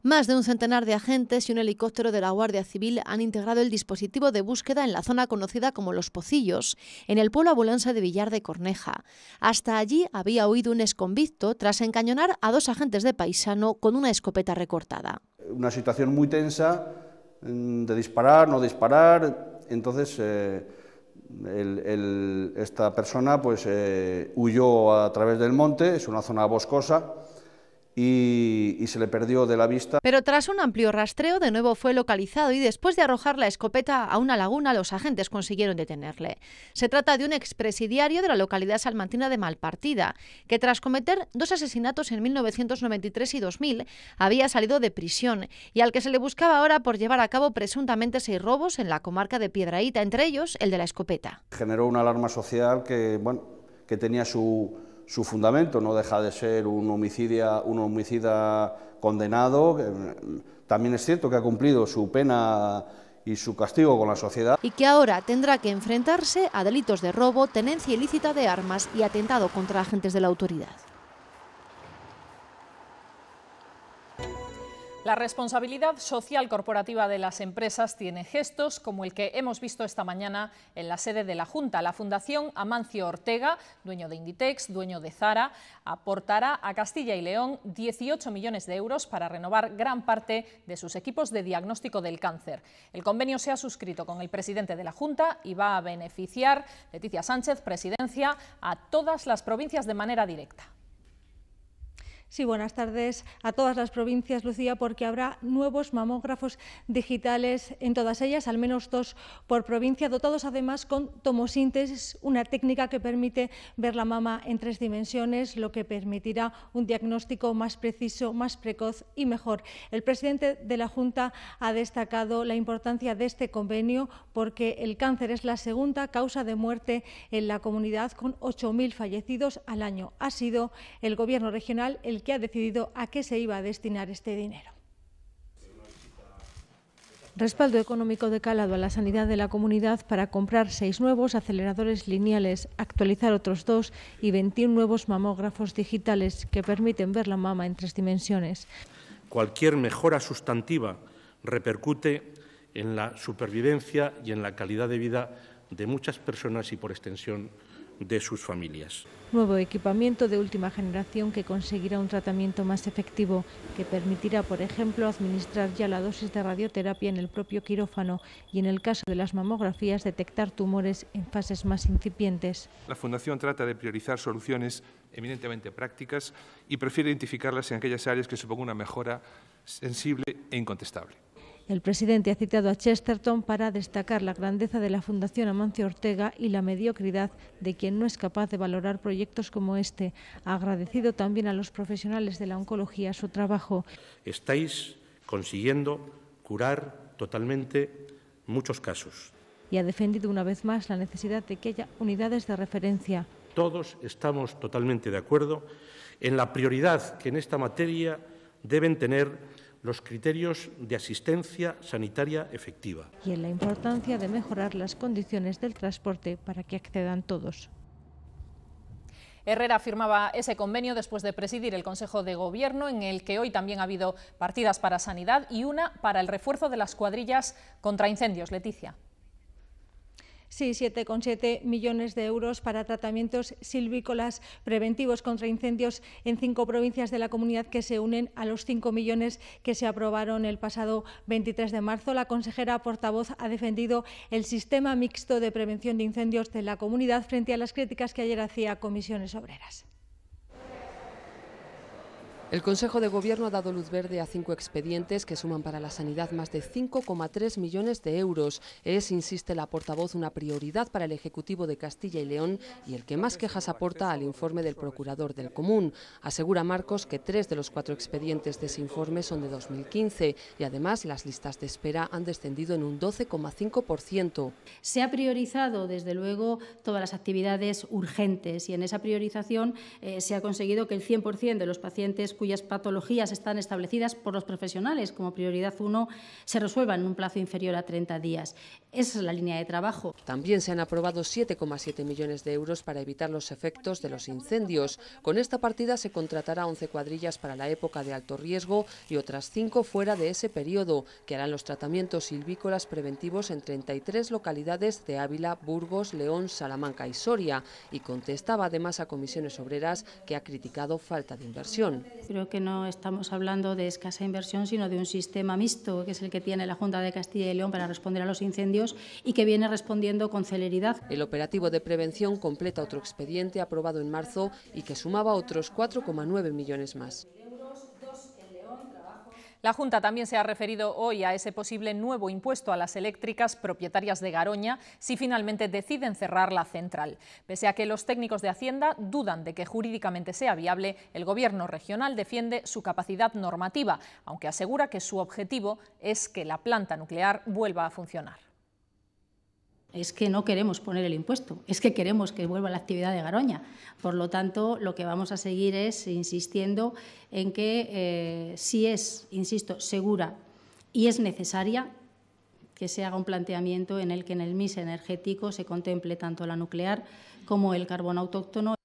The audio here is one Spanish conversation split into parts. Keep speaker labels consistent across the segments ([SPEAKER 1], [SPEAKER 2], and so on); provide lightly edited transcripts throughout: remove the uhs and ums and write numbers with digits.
[SPEAKER 1] Más de un centenar de agentes y un helicóptero de la Guardia Civil han integrado el dispositivo de búsqueda en la zona conocida como Los Pocillos, en el pueblo abulense de Villar de Corneja. Hasta allí había huido un exconvicto tras encañonar a 2 agentes de paisano con una escopeta recortada.
[SPEAKER 2] Una situación muy tensa, de disparar, no disparar. Entonces esta persona pues huyó a través del monte, es una zona boscosa, y se le perdió de la vista.
[SPEAKER 1] Pero tras un amplio rastreo de nuevo fue localizado y después de arrojar la escopeta a una laguna los agentes consiguieron detenerle. Se trata de un expresidiario de la localidad salmantina de Malpartida, que tras cometer 2 asesinatos en 1993 y 2000 había salido de prisión y al que se le buscaba ahora por llevar a cabo presuntamente 6 robos en la comarca de Piedrahíta, entre ellos el de la escopeta.
[SPEAKER 2] Generó una alarma social que tenía su fundamento, no deja de ser un homicida condenado. También es cierto que ha cumplido su pena y su castigo con la sociedad.
[SPEAKER 1] Y que ahora tendrá que enfrentarse a delitos de robo, tenencia ilícita de armas y atentado contra agentes de la autoridad.
[SPEAKER 3] La responsabilidad social corporativa de las empresas tiene gestos como el que hemos visto esta mañana en la sede de la Junta. La Fundación Amancio Ortega, dueño de Inditex, dueño de Zara, aportará a Castilla y León 18 millones de euros para renovar gran parte de sus equipos de diagnóstico del cáncer. El convenio se ha suscrito con el presidente de la Junta y va a beneficiar, Leticia Sánchez, presidencia, a todas las provincias de manera directa.
[SPEAKER 4] Sí, buenas tardes a todas las provincias, Lucía, porque habrá nuevos mamógrafos digitales en todas ellas, al menos 2 por provincia, dotados además con tomosíntesis, una técnica que permite ver la mama en 3 dimensiones, lo que permitirá un diagnóstico más preciso, más precoz y mejor. El presidente de la Junta ha destacado la importancia de este convenio porque el cáncer es la segunda causa de muerte en la comunidad, con 8.000 fallecidos al año. Ha sido el Gobierno regional el que ha decidido a qué se iba a destinar este dinero. Respaldo económico de calado a la sanidad de la comunidad para comprar 6 nuevos aceleradores lineales, actualizar otros 2 y 21 nuevos mamógrafos digitales que permiten ver la mama en 3 dimensiones.
[SPEAKER 5] Cualquier mejora sustantiva repercute en la supervivencia y en la calidad de vida de muchas personas y, por extensión, de sus familias.
[SPEAKER 4] Nuevo equipamiento de última generación que conseguirá un tratamiento más efectivo, que permitirá, por ejemplo, administrar ya la dosis de radioterapia en el propio quirófano y, en el caso de las mamografías, detectar tumores en fases más incipientes.
[SPEAKER 6] La Fundación trata de priorizar soluciones eminentemente prácticas y prefiere identificarlas en aquellas áreas que supongan una mejora sensible e incontestable.
[SPEAKER 4] El presidente ha citado a Chesterton para destacar la grandeza de la Fundación Amancio Ortega y la mediocridad de quien no es capaz de valorar proyectos como este. Ha agradecido también a los profesionales de la oncología su trabajo.
[SPEAKER 5] Estáis consiguiendo curar totalmente muchos casos.
[SPEAKER 4] Y ha defendido una vez más la necesidad de que haya unidades de referencia.
[SPEAKER 5] Todos estamos totalmente de acuerdo en la prioridad que en esta materia deben tener los criterios de asistencia sanitaria efectiva.
[SPEAKER 4] Y en la importancia de mejorar las condiciones del transporte para que accedan todos.
[SPEAKER 3] Herrera firmaba ese convenio después de presidir el Consejo de Gobierno, en el que hoy también ha habido partidas para sanidad y una para el refuerzo de las cuadrillas contra incendios. Leticia.
[SPEAKER 4] Sí, 7,7 millones de euros para tratamientos silvícolas preventivos contra incendios en 5 provincias de la comunidad, que se unen a los 5 millones que se aprobaron el pasado 23 de marzo. La consejera portavoz ha defendido el sistema mixto de prevención de incendios de la comunidad frente a las críticas que ayer hacía Comisiones Obreras.
[SPEAKER 7] El Consejo de Gobierno ha dado luz verde a 5 expedientes que suman para la sanidad más de 5,3 millones de euros. Es, insiste la portavoz, una prioridad para el Ejecutivo de Castilla y León y el que más quejas aporta al informe del Procurador del Común. Asegura Marcos que 3 de los 4 expedientes de ese informe son de 2015 y además las listas de espera han descendido en un 12,5%.
[SPEAKER 8] Se ha priorizado, desde luego, todas las actividades urgentes y en esa priorización se ha conseguido que el 100% de los pacientes cuyas patologías están establecidas por los profesionales como prioridad 1 se resuelvan en un plazo inferior a 30 días. Esa es la línea de trabajo.
[SPEAKER 7] También se han aprobado 7,7 millones de euros para evitar los efectos de los incendios. Con esta partida se contratará 11 cuadrillas para la época de alto riesgo y otras 5 fuera de ese periodo, que harán los tratamientos silvícolas preventivos en 33 localidades de Ávila, Burgos, León, Salamanca y Soria, y contestaba además a Comisiones Obreras, que ha criticado falta de inversión.
[SPEAKER 8] Creo que no estamos hablando de escasa inversión, sino de un sistema mixto, que es el que tiene la Junta de Castilla y León para responder a los incendios y que viene respondiendo con celeridad.
[SPEAKER 7] El operativo de prevención completa otro expediente aprobado en marzo y que sumaba otros 4,9 millones más.
[SPEAKER 3] La Junta también se ha referido hoy a ese posible nuevo impuesto a las eléctricas propietarias de Garoña si finalmente deciden cerrar la central. Pese a que los técnicos de Hacienda dudan de que jurídicamente sea viable, el Gobierno regional defiende su capacidad normativa, aunque asegura que su objetivo es que la planta nuclear vuelva a funcionar.
[SPEAKER 8] Es que no queremos poner el impuesto, es que queremos que vuelva la actividad de Garoña. Por lo tanto, lo que vamos a seguir es insistiendo en que si es, insisto, segura y es necesaria, que se haga un planteamiento en el que en el mix energético se contemple tanto la nuclear como el carbón autóctono.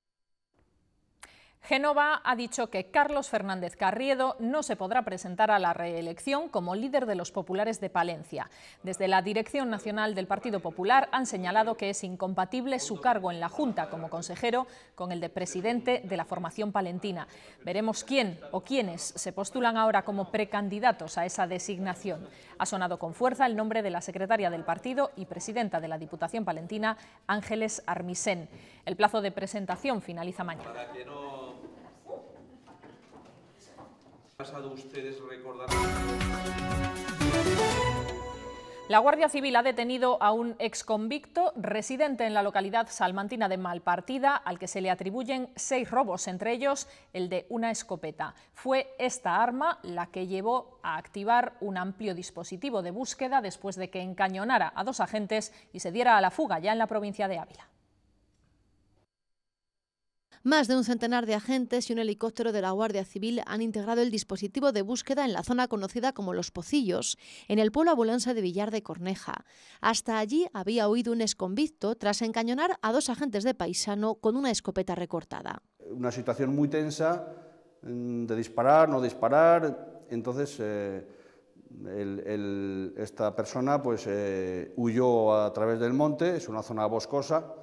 [SPEAKER 3] Génova ha dicho que Carlos Fernández Carriedo no se podrá presentar a la reelección como líder de los populares de Palencia. Desde la Dirección Nacional del Partido Popular han señalado que es incompatible su cargo en la Junta como consejero con el de presidente de la formación palentina. Veremos quién o quiénes se postulan ahora como precandidatos a esa designación. Ha sonado con fuerza el nombre de la secretaria del partido y presidenta de la Diputación palentina, Ángeles Armisen. El plazo de presentación finaliza mañana. La Guardia Civil ha detenido a un exconvicto residente en la localidad salmantina de Malpartida, al que se le atribuyen 6 robos, entre ellos el de una escopeta. Fue esta arma la que llevó a activar un amplio dispositivo de búsqueda después de que encañonara a 2 agentes y se diera a la fuga ya en la provincia de Ávila.
[SPEAKER 1] Más de un centenar de agentes y un helicóptero de la Guardia Civil han integrado el dispositivo de búsqueda en la zona conocida como Los Pocillos, en el pueblo abulense de Villar de Corneja. Hasta allí había huido un exconvicto tras encañonar a 2 agentes de paisano con una escopeta recortada.
[SPEAKER 2] Una situación muy tensa, de disparar, no disparar, entonces esta persona pues, huyó a través del monte, es una zona boscosa,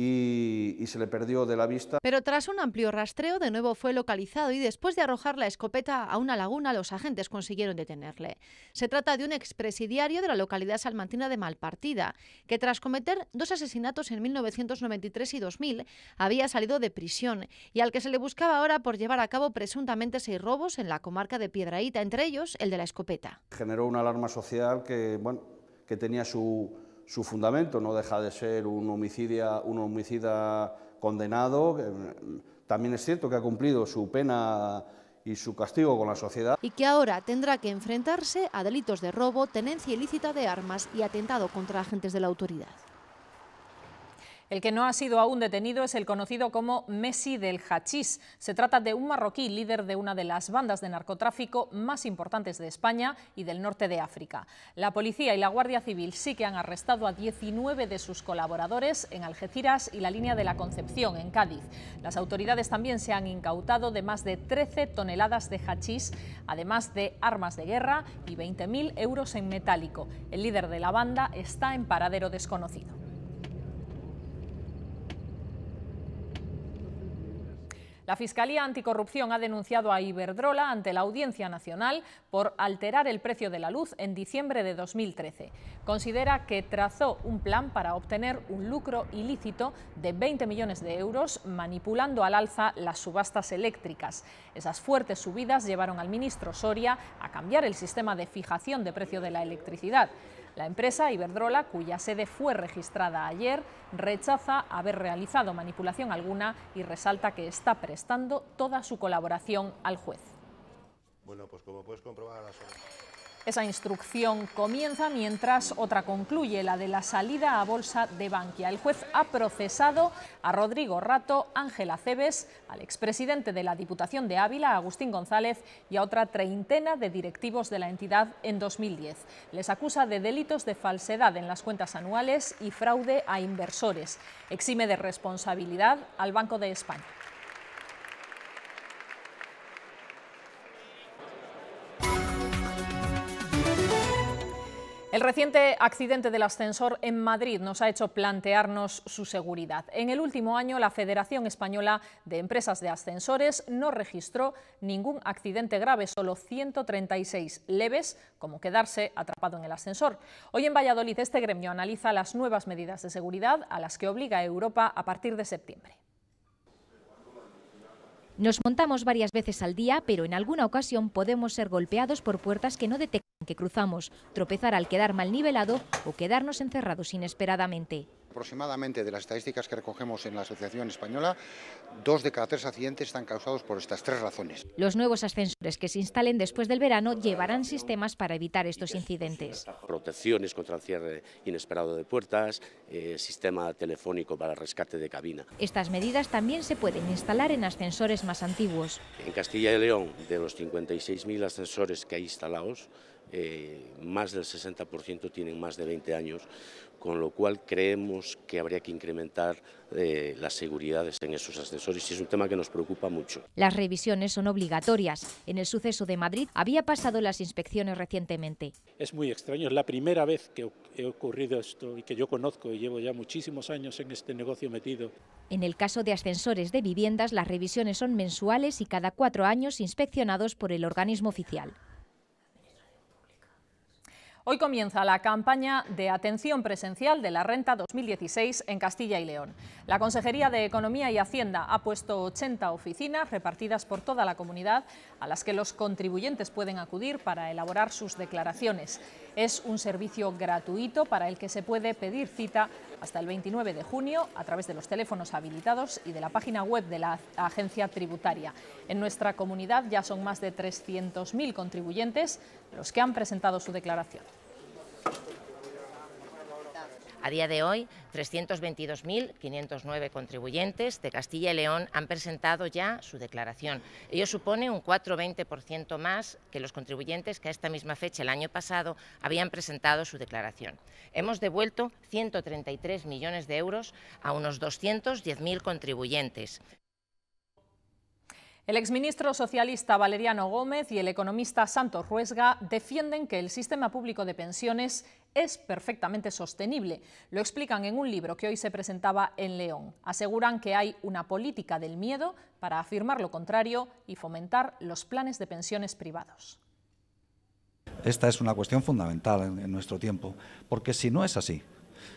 [SPEAKER 2] y se le perdió de la vista.
[SPEAKER 1] Pero tras un amplio rastreo de nuevo fue localizado y después de arrojar la escopeta a una laguna los agentes consiguieron detenerle. Se trata de un expresidiario de la localidad salmantina de Malpartida, que tras cometer 2 asesinatos en 1993 y 2000 había salido de prisión y al que se le buscaba ahora por llevar a cabo presuntamente 6 robos en la comarca de Piedrahíta, entre ellos el de la escopeta.
[SPEAKER 2] Generó una alarma social que tenía su fundamento, no deja de ser un homicida condenado. También es cierto que ha cumplido su pena y su castigo con la sociedad.
[SPEAKER 1] Y que ahora tendrá que enfrentarse a delitos de robo, tenencia ilícita de armas y atentado contra agentes de la autoridad.
[SPEAKER 3] El que no ha sido aún detenido es el conocido como Messi del Hachís. Se trata de un marroquí líder de una de las bandas de narcotráfico más importantes de España y del norte de África. La policía y la Guardia Civil sí que han arrestado a 19 de sus colaboradores en Algeciras y la línea de la Concepción, en Cádiz. Las autoridades también se han incautado de más de 13 toneladas de hachís, además de armas de guerra y 20.000 euros en metálico. El líder de la banda está en paradero desconocido. La Fiscalía Anticorrupción ha denunciado a Iberdrola ante la Audiencia Nacional por alterar el precio de la luz en diciembre de 2013. Considera que trazó un plan para obtener un lucro ilícito de 20 millones de euros manipulando al alza las subastas eléctricas. Esas fuertes subidas llevaron al ministro Soria a cambiar el sistema de fijación de precio de la electricidad. La empresa Iberdrola, cuya sede fue registrada ayer, rechaza haber realizado manipulación alguna y resalta que está prestando toda su colaboración al juez.
[SPEAKER 9] Bueno, pues como puedes comprobar a las horas.
[SPEAKER 3] Esa instrucción comienza mientras otra concluye, la de la salida a bolsa de Bankia. El juez ha procesado a Rodrigo Rato, Ángel Acebes, al expresidente de la Diputación de Ávila, Agustín González, y a otra treintena de directivos de la entidad en 2010. Les acusa de delitos de falsedad en las cuentas anuales y fraude a inversores. Exime de responsabilidad al Banco de España. El reciente accidente del ascensor en Madrid nos ha hecho plantearnos su seguridad. En el último año, la Federación Española de Empresas de Ascensores no registró ningún accidente grave, solo 136 leves, como quedarse atrapado en el ascensor. Hoy en Valladolid, este gremio analiza las nuevas medidas de seguridad a las que obliga a Europa a partir de septiembre.
[SPEAKER 9] Nos montamos varias veces al día, pero en alguna ocasión podemos ser golpeados por puertas que no detectan que cruzamos, tropezar al quedar mal nivelado o quedarnos encerrados inesperadamente.
[SPEAKER 10] Aproximadamente, de las estadísticas que recogemos en la Asociación Española, 2 de cada 3 accidentes están causados por estas 3 razones.
[SPEAKER 9] Los nuevos ascensores que se instalen después del verano llevarán sistemas para evitar estos incidentes.
[SPEAKER 11] Protecciones contra el cierre inesperado de puertas, sistema telefónico para rescate de cabina.
[SPEAKER 9] Estas medidas también se pueden instalar en ascensores más antiguos.
[SPEAKER 11] En Castilla y León, de los 56.000 ascensores que hay instalados, más del 60% tienen más de 20 años, con lo cual creemos que habría que incrementar las seguridades en esos ascensores y es un tema que nos preocupa mucho.
[SPEAKER 9] Las revisiones son obligatorias. En el suceso de Madrid había pasado las inspecciones recientemente.
[SPEAKER 12] Es muy extraño, es la primera vez que he ocurrido esto y que yo conozco y llevo ya muchísimos años en este negocio metido.
[SPEAKER 9] En el caso de ascensores de viviendas, las revisiones son mensuales y cada 4 años inspeccionados por el organismo oficial.
[SPEAKER 3] Hoy comienza la campaña de atención presencial de la Renta 2016 en Castilla y León. La Consejería de Economía y Hacienda ha puesto 80 oficinas repartidas por toda la comunidad a las que los contribuyentes pueden acudir para elaborar sus declaraciones. Es un servicio gratuito para el que se puede pedir cita hasta el 29 de junio a través de los teléfonos habilitados y de la página web de la agencia tributaria. En nuestra comunidad ya son más de 300.000 contribuyentes los que han presentado su declaración.
[SPEAKER 13] A día de hoy, 322.509 contribuyentes de Castilla y León han presentado ya su declaración. Ello supone un 4,20% más que los contribuyentes que a esta misma fecha el año pasado habían presentado su declaración. Hemos devuelto 133 millones de euros a unos 210.000 contribuyentes.
[SPEAKER 3] El exministro socialista Valeriano Gómez y el economista Santos Ruesga defienden que el sistema público de pensiones es perfectamente sostenible. Lo explican en un libro que hoy se presentaba en León. Aseguran que hay una política del miedo para afirmar lo contrario y fomentar los planes de pensiones privados.
[SPEAKER 14] Esta es una cuestión fundamental en nuestro tiempo, porque si no es así,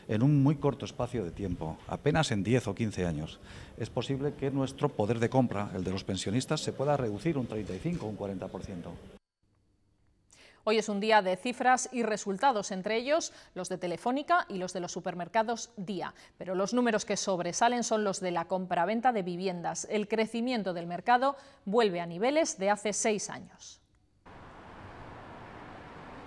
[SPEAKER 14] en un muy corto espacio de tiempo, apenas en 10 o 15 años, es posible que nuestro poder de compra, el de los pensionistas, se pueda reducir un 35 o un 40%.
[SPEAKER 3] Hoy es un día de cifras y resultados, entre ellos los de Telefónica y los de los supermercados Día. Pero los números que sobresalen son los de la compraventa de viviendas. El crecimiento del mercado vuelve a niveles de hace 6 años.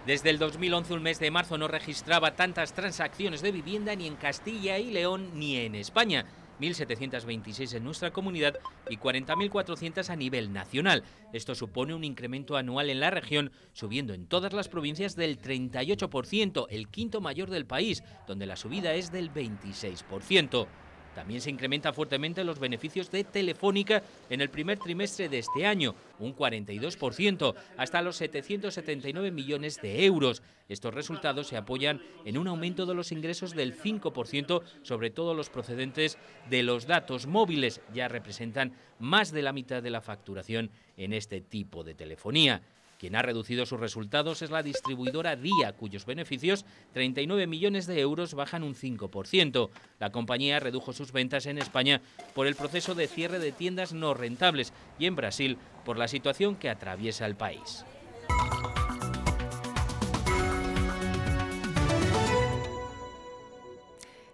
[SPEAKER 15] Desde el 2011, un mes de marzo, no registraba tantas transacciones de vivienda ni en Castilla y León ni en España. 1.726 en nuestra comunidad y 40.400 a nivel nacional. Esto supone un incremento anual en la región, subiendo en todas las provincias del 38%, el quinto mayor del país, donde la subida es del 26%. También se incrementan fuertemente los beneficios de Telefónica en el primer trimestre de este año, un 42%, hasta los 779 millones de euros. Estos resultados se apoyan en un aumento de los ingresos del 5%, sobre todo los procedentes de los datos móviles. Ya representan más de la mitad de la facturación en este tipo de telefonía. Quien ha reducido sus resultados es la distribuidora Día, cuyos beneficios, 39 millones de euros, bajan un 5%. La compañía redujo sus ventas en España por el proceso de cierre de tiendas no rentables y en Brasil por la situación que atraviesa el país.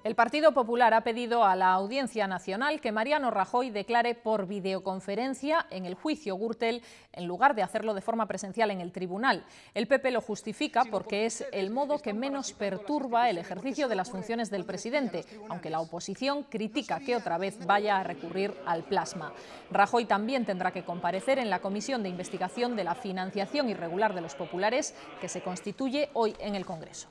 [SPEAKER 3] El Partido Popular ha pedido a la Audiencia Nacional que Mariano Rajoy declare por videoconferencia en el juicio Gürtel en lugar de hacerlo de forma presencial en el tribunal. El PP lo justifica porque es el modo que menos perturba el ejercicio de las funciones del presidente, aunque la oposición critica que otra vez vaya a recurrir al plasma. Rajoy también tendrá que comparecer en la Comisión de Investigación de la Financiación Irregular de los Populares, que se constituye hoy en el Congreso.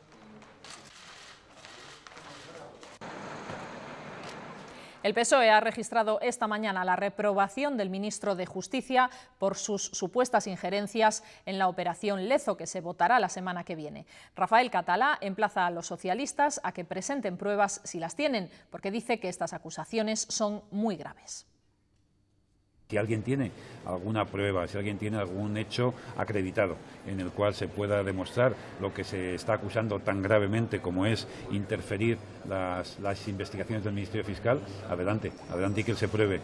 [SPEAKER 3] El PSOE ha registrado esta mañana la reprobación del ministro de Justicia por sus supuestas injerencias en la operación Lezo, que se votará la semana que viene. Rafael Catalá emplaza a los socialistas a que presenten pruebas si las tienen, porque dice que estas acusaciones son muy graves.
[SPEAKER 16] Si alguien tiene alguna prueba, si alguien tiene algún hecho acreditado en el cual se pueda demostrar lo que se está acusando tan gravemente como es interferir las investigaciones del Ministerio Fiscal, adelante y que se pruebe.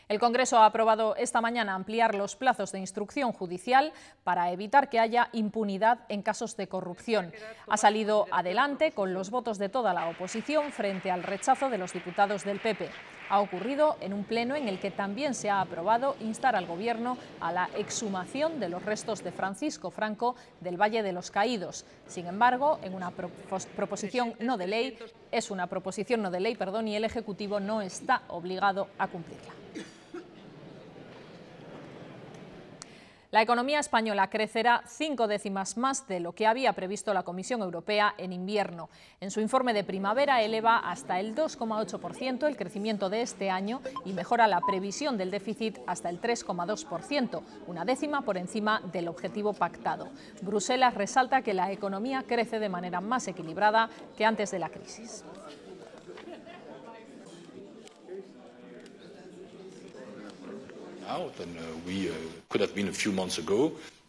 [SPEAKER 3] El Congreso ha aprobado esta mañana ampliar los plazos de instrucción judicial para evitar que haya impunidad en casos de corrupción. Ha salido adelante con los votos de toda la oposición frente al rechazo de los diputados del PP. Ha ocurrido en un pleno en el que también se ha aprobado instar al Gobierno a la exhumación de los restos de Francisco Franco del Valle de los Caídos. Sin embargo, en una proposición no de ley, y el Ejecutivo no está obligado a cumplirla. La economía española crecerá 5 décimas más de lo que había previsto la Comisión Europea en invierno. En su informe de primavera eleva hasta el 2,8% el crecimiento de este año y mejora la previsión del déficit hasta el 3,2%, una décima por encima del objetivo pactado. Bruselas resalta que la economía crece de manera más equilibrada que antes de la crisis.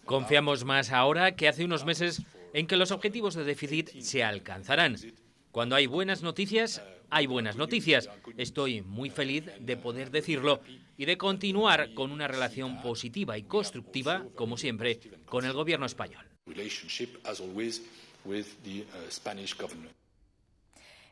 [SPEAKER 15] Confiamos más ahora que hace unos meses en que los objetivos de déficit se alcanzarán. Cuando hay buenas noticias, hay buenas noticias. Estoy muy feliz de poder decirlo y de continuar con una relación positiva y constructiva, como siempre, con el gobierno español.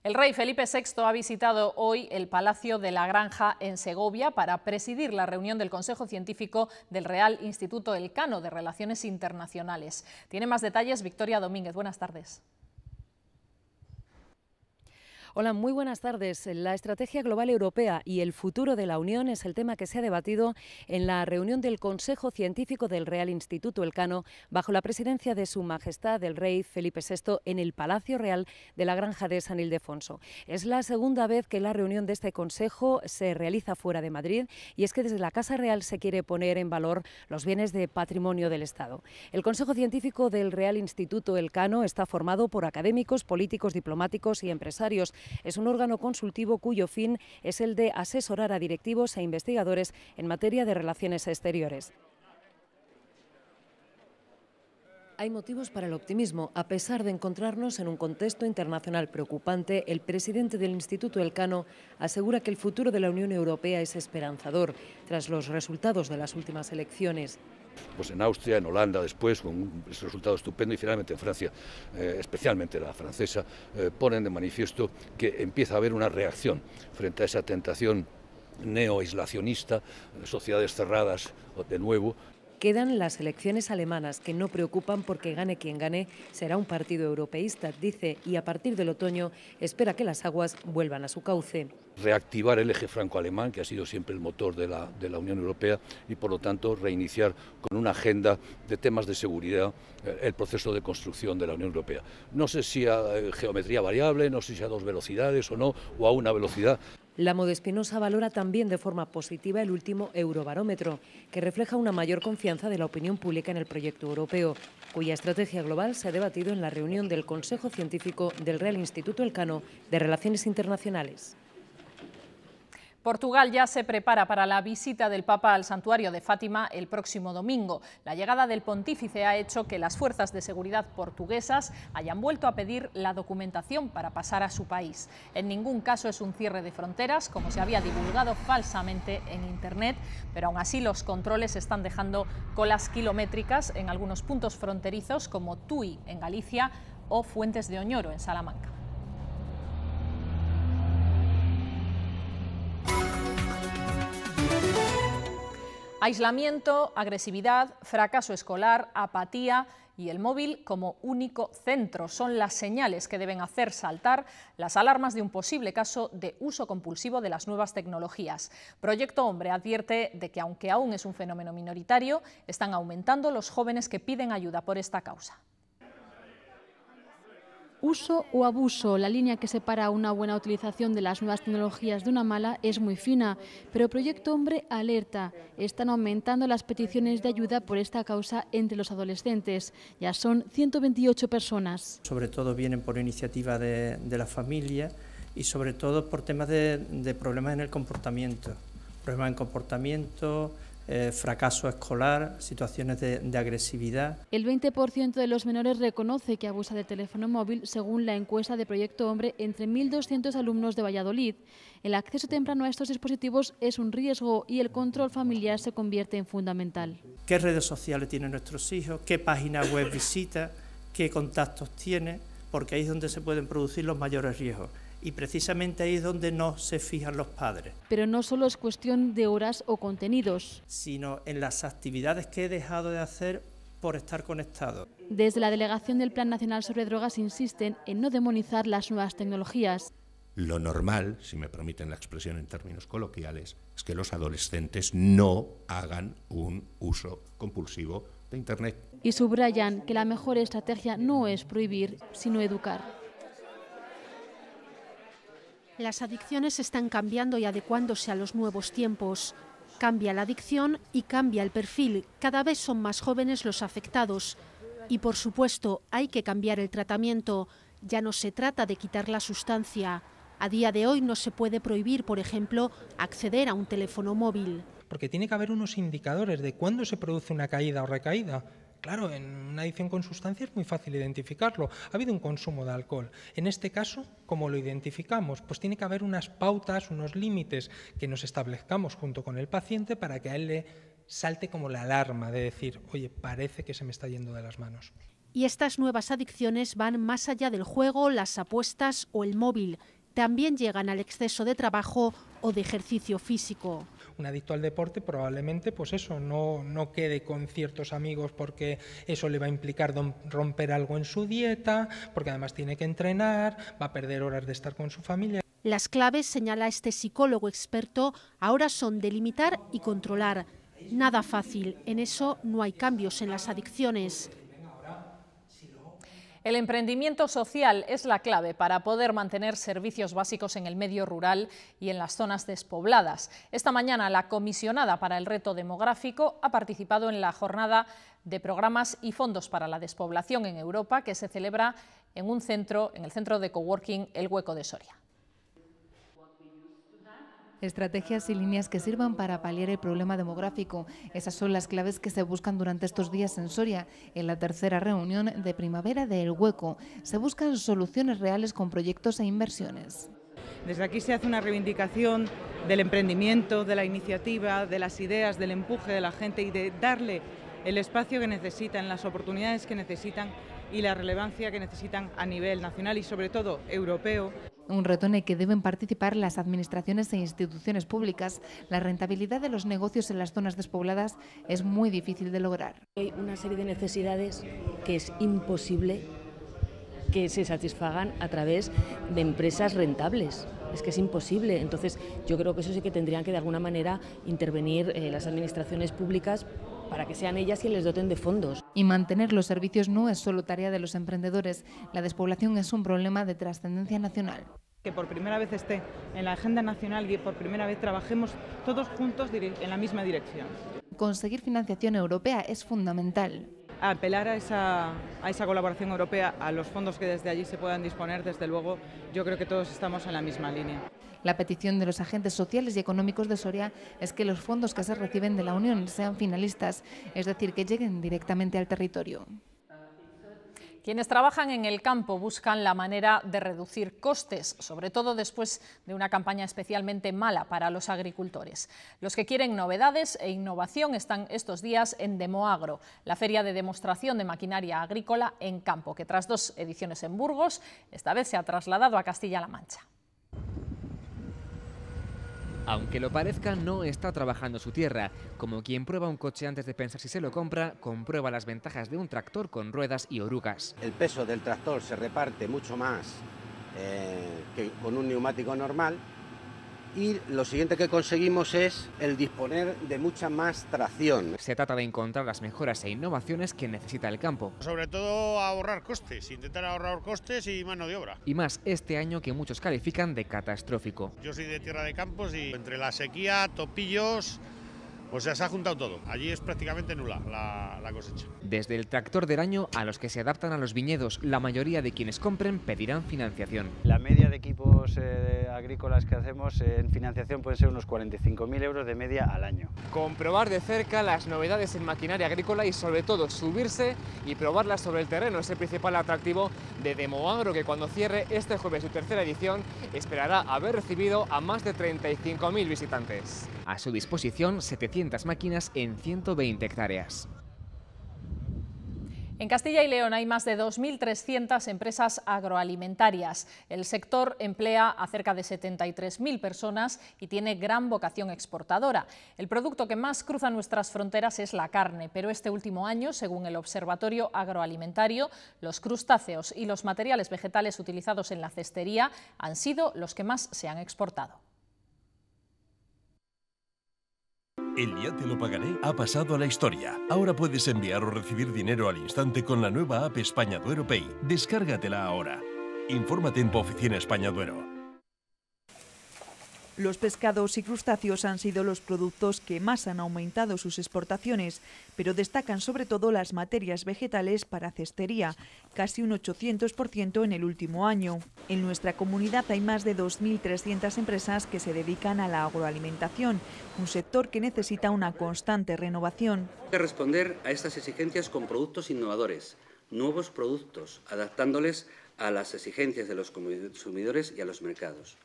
[SPEAKER 3] El rey Felipe VI ha visitado hoy el Palacio de la Granja en Segovia para presidir la reunión del Consejo Científico del Real Instituto Elcano de Relaciones Internacionales. Tiene más detalles Victoria Domínguez. Buenas tardes.
[SPEAKER 17] Hola, muy buenas tardes. La estrategia global europea y el futuro de la Unión es el tema que se ha debatido en la reunión del Consejo Científico del Real Instituto Elcano bajo la presidencia de Su Majestad el Rey Felipe VI en el Palacio Real de la Granja de San Ildefonso. Es la segunda vez que la reunión de este Consejo se realiza fuera de Madrid y es que desde la Casa Real se quiere poner en valor los bienes de patrimonio del Estado. El Consejo Científico del Real Instituto Elcano está formado por académicos, políticos, diplomáticos y empresarios. Es un órgano consultivo cuyo fin es el de asesorar a directivos e investigadores en materia de relaciones exteriores. Hay motivos para el optimismo. A pesar de encontrarnos en un contexto internacional preocupante, el presidente del Instituto Elcano asegura que el futuro de la Unión Europea es esperanzador tras los resultados de las últimas elecciones.
[SPEAKER 18] Pues en Austria, en Holanda después, con un resultado estupendo, y finalmente en Francia, especialmente la francesa, ponen de manifiesto que empieza a haber una reacción frente a esa tentación neoaislacionista, sociedades cerradas de nuevo.
[SPEAKER 17] Quedan las elecciones alemanas, que no preocupan porque gane quien gane, será un partido europeísta, dice, y a partir del otoño espera que las aguas vuelvan a su cauce.
[SPEAKER 18] Reactivar el eje franco-alemán, que ha sido siempre el motor de la Unión Europea, y por lo tanto reiniciar con una agenda de temas de seguridad el proceso de construcción de la Unión Europea. No sé si a geometría variable, no sé si a 2 velocidades o no, o a una velocidad.
[SPEAKER 17] La Moda-Espinosa valora también de forma positiva el último Eurobarómetro, que refleja una mayor confianza de la opinión pública en el proyecto europeo, cuya estrategia global se ha debatido en la reunión del Consejo Científico del Real Instituto Elcano de Relaciones Internacionales.
[SPEAKER 3] Portugal ya se prepara para la visita del Papa al santuario de Fátima el próximo domingo. La llegada del pontífice ha hecho que las fuerzas de seguridad portuguesas hayan vuelto a pedir la documentación para pasar a su país. En ningún caso es un cierre de fronteras, como se había divulgado falsamente en Internet, pero aún así los controles están dejando colas kilométricas en algunos puntos fronterizos como Tui en Galicia o Fuentes de Oñoro en Salamanca. Aislamiento, agresividad, fracaso escolar, apatía y el móvil como único centro son las señales que deben hacer saltar las alarmas de un posible caso de uso compulsivo de las nuevas tecnologías. Proyecto Hombre advierte de que, aunque aún es un fenómeno minoritario, están aumentando los jóvenes que piden ayuda por esta causa.
[SPEAKER 19] Uso o abuso, la línea que separa una buena utilización de las nuevas tecnologías de una mala es muy fina, pero Proyecto Hombre alerta. Están aumentando las peticiones de ayuda por esta causa entre los adolescentes. Ya son 128 personas.
[SPEAKER 20] Sobre todo vienen por iniciativa de la familia y sobre todo por temas de problemas en el comportamiento. Problemas en comportamiento, fracaso escolar, situaciones de agresividad.
[SPEAKER 19] El 20% de los menores reconoce que abusa del teléfono móvil, según la encuesta de Proyecto Hombre entre 1.200 alumnos de Valladolid. El acceso temprano a estos dispositivos es un riesgo y el control familiar se convierte en fundamental.
[SPEAKER 20] ¿Qué redes sociales tienen nuestros hijos? ¿Qué página web visita? ¿Qué contactos tiene? Porque ahí es donde se pueden producir los mayores riesgos. Y precisamente ahí es donde no se fijan los padres.
[SPEAKER 19] Pero no solo es cuestión de horas o contenidos,
[SPEAKER 20] sino en las actividades que he dejado de hacer por estar conectado.
[SPEAKER 19] Desde la Delegación del Plan Nacional sobre Drogas insisten en no demonizar las nuevas tecnologías.
[SPEAKER 21] Lo normal, si me permiten la expresión en términos coloquiales, es que los adolescentes no hagan un uso compulsivo de Internet.
[SPEAKER 19] Y subrayan que la mejor estrategia no es prohibir, sino educar.
[SPEAKER 22] Las adicciones están cambiando y adecuándose a los nuevos tiempos. Cambia la adicción y cambia el perfil. Cada vez son más jóvenes los afectados. Y, por supuesto, hay que cambiar el tratamiento. Ya no se trata de quitar la sustancia. A día de hoy no se puede prohibir, por ejemplo, acceder a un teléfono móvil.
[SPEAKER 23] Porque tiene que haber unos indicadores de cuándo se produce una caída o recaída. Claro, en una adicción con sustancia es muy fácil identificarlo. Ha habido un consumo de alcohol. En este caso, ¿cómo lo identificamos? Pues tiene que haber unas pautas, unos límites que nos establezcamos junto con el paciente para que a él le salte como la alarma de decir, oye, parece que se me está yendo de las manos.
[SPEAKER 22] Y estas nuevas adicciones van más allá del juego, las apuestas o el móvil. También llegan al exceso de trabajo o de ejercicio físico.
[SPEAKER 23] Un adicto al deporte probablemente pues eso, no quede con ciertos amigos porque eso le va a implicar romper algo en su dieta, porque además tiene que entrenar, va a perder horas de estar con su familia.
[SPEAKER 22] Las claves, señala este psicólogo experto, ahora son delimitar y controlar. Nada fácil, en eso no hay cambios en las adicciones.
[SPEAKER 3] El emprendimiento social es la clave para poder mantener servicios básicos en el medio rural y en las zonas despobladas. Esta mañana la comisionada para el reto demográfico ha participado en la jornada de programas y fondos para la despoblación en Europa que se celebra en el centro de coworking El Hueco de Soria.
[SPEAKER 24] Estrategias y líneas que sirvan para paliar el problema demográfico. Esas son las claves que se buscan durante estos días en Soria, en la tercera reunión de primavera de El Hueco. Se buscan soluciones reales con proyectos e inversiones.
[SPEAKER 25] Desde aquí se hace una reivindicación del emprendimiento, de la iniciativa, de las ideas, del empuje de la gente y de darle el espacio que necesitan, las oportunidades que necesitan y la relevancia que necesitan a nivel nacional y sobre todo europeo.
[SPEAKER 24] Un reto en el que deben participar las administraciones e instituciones públicas. La rentabilidad de los negocios en las zonas despobladas es muy difícil de lograr.
[SPEAKER 26] Hay una serie de necesidades que es imposible que se satisfagan a través de empresas rentables. Es que es imposible. Entonces, yo creo que eso sí que tendrían que de alguna manera intervenir las administraciones públicas para que sean ellas quienes les doten de fondos.
[SPEAKER 24] Y mantener los servicios no es solo tarea de los emprendedores. La despoblación es un problema de trascendencia nacional.
[SPEAKER 25] Que por primera vez esté en la agenda nacional y por primera vez trabajemos todos juntos en la misma dirección.
[SPEAKER 24] Conseguir financiación europea es fundamental.
[SPEAKER 25] Apelar a esa colaboración europea, a los fondos que desde allí se puedan disponer, desde luego, yo creo que todos estamos en la misma línea.
[SPEAKER 24] La petición de los agentes sociales y económicos de Soria es que los fondos que se reciben de la Unión sean finalistas, es decir, que lleguen directamente al territorio.
[SPEAKER 3] Quienes trabajan en el campo buscan la manera de reducir costes, sobre todo después de una campaña especialmente mala para los agricultores. Los que quieren novedades e innovación están estos días en Demoagro, la feria de demostración de maquinaria agrícola en campo, que tras 2 ediciones en Burgos, esta vez se ha trasladado a Castilla-La Mancha.
[SPEAKER 2] Aunque lo parezca, no está trabajando su tierra. Como quien prueba un coche antes de pensar si se lo compra, comprueba las ventajas de un tractor con ruedas y orugas.
[SPEAKER 4] El peso del tractor se reparte mucho más que con un neumático normal, y lo siguiente que conseguimos es el disponer de mucha más tracción.
[SPEAKER 2] Se trata de encontrar las mejoras e innovaciones que necesita el campo.
[SPEAKER 5] Sobre todo ahorrar costes, intentar ahorrar costes y mano de obra.
[SPEAKER 2] Y más este año que muchos califican de catastrófico.
[SPEAKER 5] Yo soy de Tierra de Campos y entre la sequía, topillos, o sea, se ha juntado todo. Allí es prácticamente nula la cosecha.
[SPEAKER 2] Desde el tractor del año a los que se adaptan a los viñedos, la mayoría de quienes compren pedirán financiación.
[SPEAKER 6] La media de equipos agrícolas que hacemos en financiación puede ser unos 45.000 euros de media al año.
[SPEAKER 2] Comprobar de cerca las novedades en maquinaria agrícola y sobre todo subirse y probarlas sobre el terreno es el principal atractivo de Demoagro, que cuando cierre este jueves su tercera edición esperará haber recibido a más de 35.000 visitantes. A su disposición 700 máquinas en 120 hectáreas.
[SPEAKER 3] En Castilla y León hay más de 2.300 empresas agroalimentarias. El sector emplea a cerca de 73.000 personas y tiene gran vocación exportadora. El producto que más cruza nuestras fronteras es la carne, pero este último año, según el Observatorio Agroalimentario, los crustáceos y los materiales vegetales utilizados en la cestería han sido los que más se han exportado.
[SPEAKER 7] El Ya te lo pagaré ha pasado a la historia. Ahora puedes enviar o recibir dinero al instante con la nueva app España Duero Pay. Descárgatela ahora. Infórmate en tu oficina España Duero.
[SPEAKER 8] Los pescados y crustáceos han sido los productos que más han aumentado sus exportaciones, pero destacan sobre todo las materias vegetales para cestería, casi un 800% en el último año. En nuestra comunidad hay más de 2.300 empresas que se dedican a la agroalimentación, un sector que necesita una constante renovación.
[SPEAKER 27] Hay que responder a estas exigencias con productos innovadores, nuevos productos, adaptándoles a las exigencias de los consumidores y a los mercados.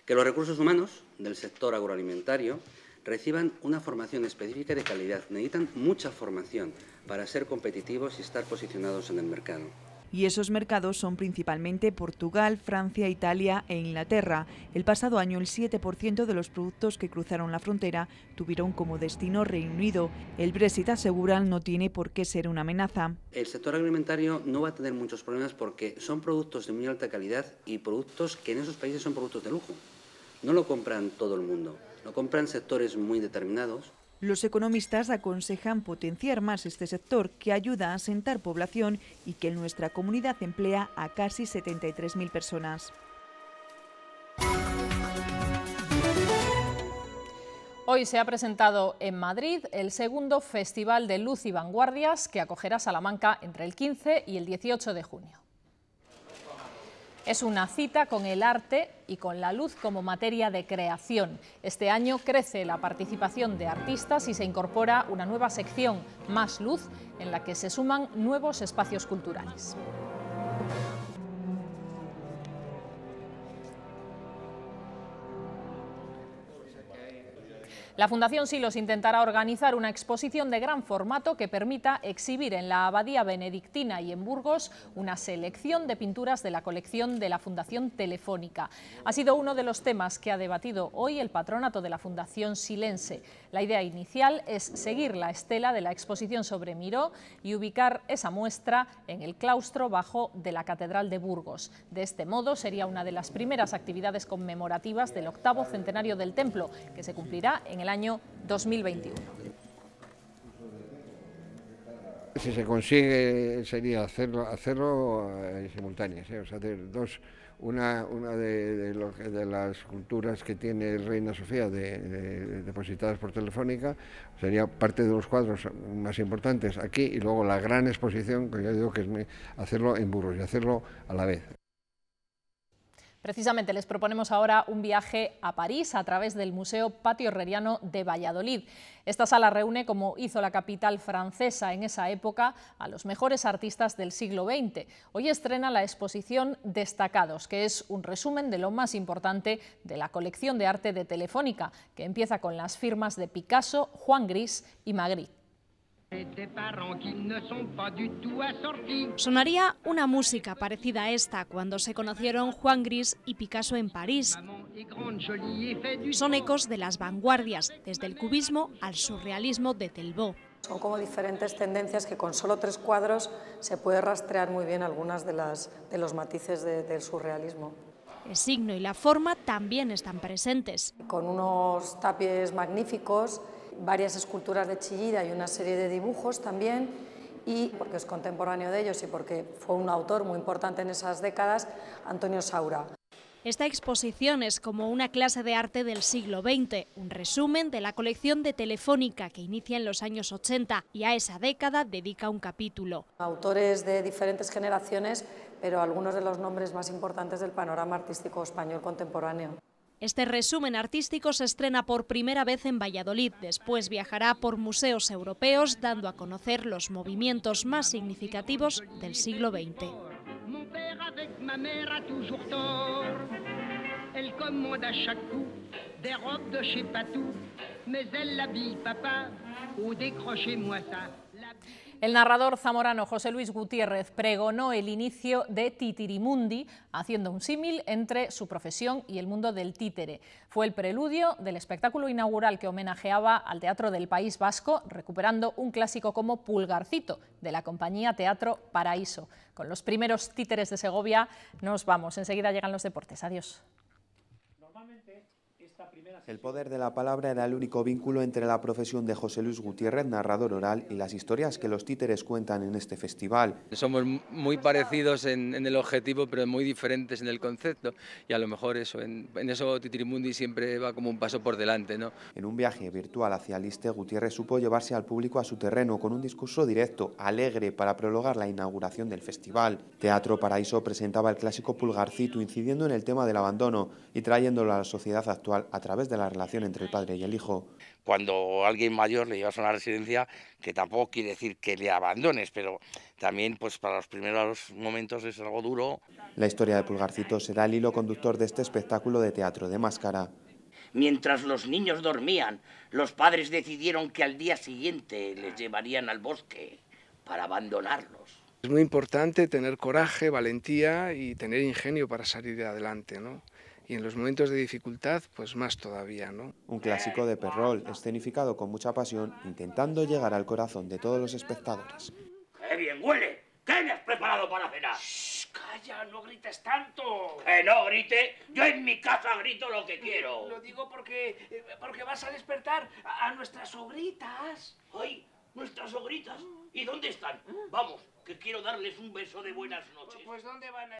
[SPEAKER 27] Que los recursos humanos del sector agroalimentario reciban una formación específica de calidad. Necesitan mucha formación para ser competitivos y estar posicionados en el mercado.
[SPEAKER 8] Y esos mercados son principalmente Portugal, Francia, Italia e Inglaterra. El pasado año el 7% de los productos que cruzaron la frontera tuvieron como destino Reino Unido. El Brexit, aseguran, no tiene por qué ser una amenaza.
[SPEAKER 27] El sector agroalimentario no va a tener muchos problemas porque son productos de muy alta calidad y productos que en esos países son productos de lujo. No lo compran todo el mundo, lo compran sectores muy determinados.
[SPEAKER 8] Los economistas aconsejan potenciar más este sector, que ayuda a asentar población y que en nuestra comunidad emplea a casi 73.000 personas.
[SPEAKER 3] Hoy se ha presentado en Madrid el segundo Festival de Luz y Vanguardias que acogerá Salamanca entre el 15 y el 18 de junio. Es una cita con el arte y con la luz como materia de creación. Este año crece la participación de artistas y se incorpora una nueva sección, Más Luz, en la que se suman nuevos espacios culturales. La Fundación Silos intentará organizar una exposición de gran formato que permita exhibir en la Abadía Benedictina y en Burgos una selección de pinturas de la colección de la Fundación Telefónica. Ha sido uno de los temas que ha debatido hoy el patronato de la Fundación Silense. La idea inicial es seguir la estela de la exposición sobre Miró y ubicar esa muestra en el claustro bajo de la Catedral de Burgos. De este modo sería una de las primeras actividades conmemorativas del 8º centenario del templo, que se cumplirá en el año 2021.
[SPEAKER 28] Si se consigue sería hacerlo en simultáneas, o sea, hacer dos, una de las culturas que tiene Reina Sofía depositadas por Telefónica, sería parte de los cuadros más importantes aquí, y luego la gran exposición, que yo digo que es hacerlo en Burgos y hacerlo a la vez.
[SPEAKER 3] Precisamente les proponemos ahora un viaje a París a través del Museo Patio Herreriano de Valladolid. Esta sala reúne, como hizo la capital francesa en esa época, a los mejores artistas del siglo XX. Hoy estrena la exposición Destacados, que es un resumen de lo más importante de la colección de arte de Telefónica, que empieza con las firmas de Picasso, Juan Gris y Magritte.
[SPEAKER 1] Sonaría una música parecida a esta cuando se conocieron Juan Gris y Picasso en París. Son ecos de las vanguardias, desde el cubismo al surrealismo de Delvaux.
[SPEAKER 9] Son como diferentes tendencias que con solo 3 cuadros se puede rastrear muy bien algunas de los matices del surrealismo.
[SPEAKER 1] El signo y la forma también están presentes.
[SPEAKER 9] Con unos tapies magníficos, varias esculturas de Chillida y una serie de dibujos también, y porque es contemporáneo de ellos y porque fue un autor muy importante en esas décadas, Antonio Saura.
[SPEAKER 1] Esta exposición es como una clase de arte del siglo XX, un resumen de la colección de Telefónica que inicia en los años 80 y a esa década dedica un capítulo.
[SPEAKER 9] Autores de diferentes generaciones, pero algunos de los nombres más importantes del panorama artístico español contemporáneo.
[SPEAKER 1] Este resumen artístico se estrena por primera vez en Valladolid, después viajará por museos europeos dando a conocer los movimientos más significativos del siglo XX.
[SPEAKER 10] Mon père avec ma mère a toujours tort. Elle commande à chaque coup des robes de chez Patou, mais elle l'habille papa ou décrochez-moi ça.
[SPEAKER 3] El narrador zamorano José Luis Gutiérrez pregonó el inicio de Titirimundi, haciendo un símil entre su profesión y el mundo del títere. Fue el preludio del espectáculo inaugural que homenajeaba al Teatro del País Vasco, recuperando un clásico como Pulgarcito, de la compañía Teatro Paraíso. Con los primeros títeres de Segovia nos vamos. Enseguida llegan los deportes. Adiós.
[SPEAKER 11] El poder de la palabra era el único vínculo entre la profesión de José Luis Gutiérrez, narrador oral, y las historias que los títeres cuentan en este festival.
[SPEAKER 12] Somos muy parecidos en el objetivo, pero muy diferentes en el concepto, y a lo mejor eso, en eso Titirimundi siempre va como un paso por delante, ¿no?
[SPEAKER 11] En un viaje virtual hacia Aliste, Gutiérrez supo llevarse al público a su terreno con un discurso directo, alegre, para prologar la inauguración del festival. Teatro Paraíso presentaba el clásico Pulgarcito, incidiendo en el tema del abandono y trayéndolo a la sociedad actual a través de la relación entre el padre y el hijo.
[SPEAKER 13] Cuando a alguien mayor le llevas a una residencia, que tampoco quiere decir que le abandones, pero también pues para los primeros momentos es algo duro.
[SPEAKER 11] La historia de Pulgarcito será el hilo conductor de este espectáculo de teatro de máscara.
[SPEAKER 14] Mientras los niños dormían, los padres decidieron que al día siguiente les llevarían al bosque para abandonarlos.
[SPEAKER 16] Es muy importante tener coraje, valentía y tener ingenio para salir adelante, ¿no? Y en los momentos de dificultad, pues más todavía, ¿no?
[SPEAKER 11] Un clásico de Perrol, escenificado con mucha pasión, intentando llegar al corazón de todos los espectadores.
[SPEAKER 14] ¡Qué bien huele! ¿Qué me has preparado para cenar? ¡Shh! ¡Calla! ¡No grites tanto! ¡Que no grite! Yo en mi casa grito lo que quiero.
[SPEAKER 29] Lo digo porque vas a despertar a nuestras sogritas.
[SPEAKER 14] ¡Ay! ¿Nuestras sogritas? ¿Y dónde están? Vamos, que quiero darles un beso de buenas noches.
[SPEAKER 29] Pues ¿dónde van a...?